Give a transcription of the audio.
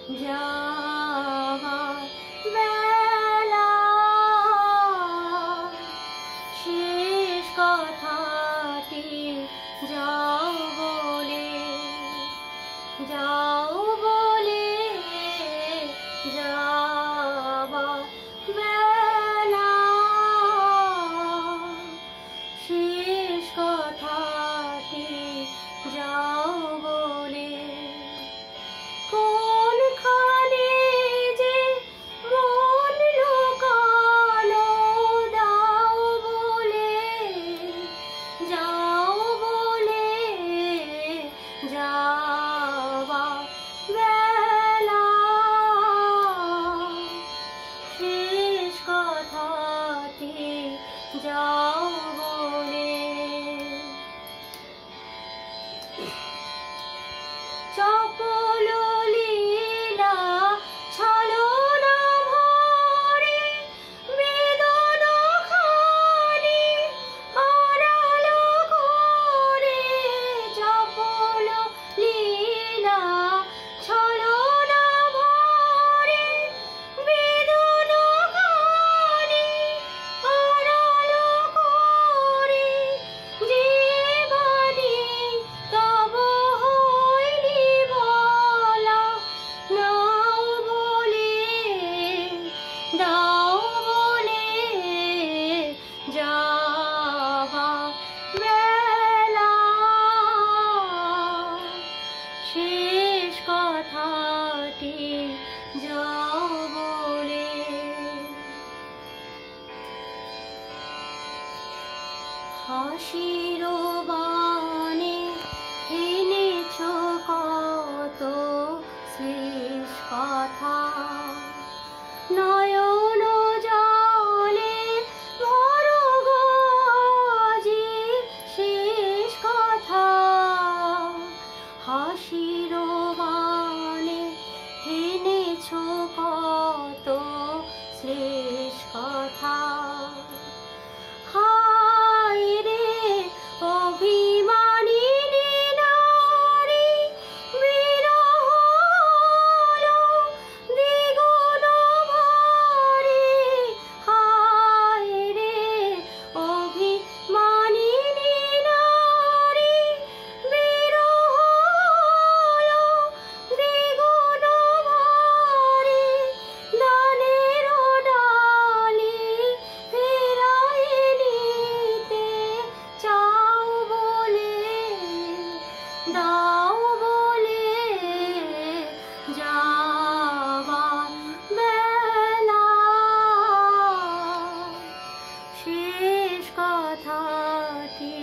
যাবার বেলা শেষ কথাটি যাও বলে যাবার বেলা শেষ কথাটি যাও বলে কোনখানে যে মন লুকানো দাও বলে যাবার বেলা শেষ কথাটি যাও বলে চপল লীলা ছলনা ভরে বেদন খানি আড়াল করে চপল লীলা ছলনা ভরে বেদন খানি আড়াল করে যে বাণী তব হয়নি বলা দাও বলে যাবার বেলা শেষ কথাটি যাও বলে হাসির বাণে এনেছ কত শেষ কথা নয়ন জলে ভরো গো আজি শেষ কথা হাসির বাণে এনেছ কত শেষ কথা হায় রে অভিমানিনী নারী বিরহ হলো দ্বিগুণ ভারী হায় রে অভিমানিনী নারী বিরহ হলো দ্বিগুণ ভারী দানের ডালি ফেরাই নিতে চাও বলে দাও বলে যাবার বেলা শেষ কথাটি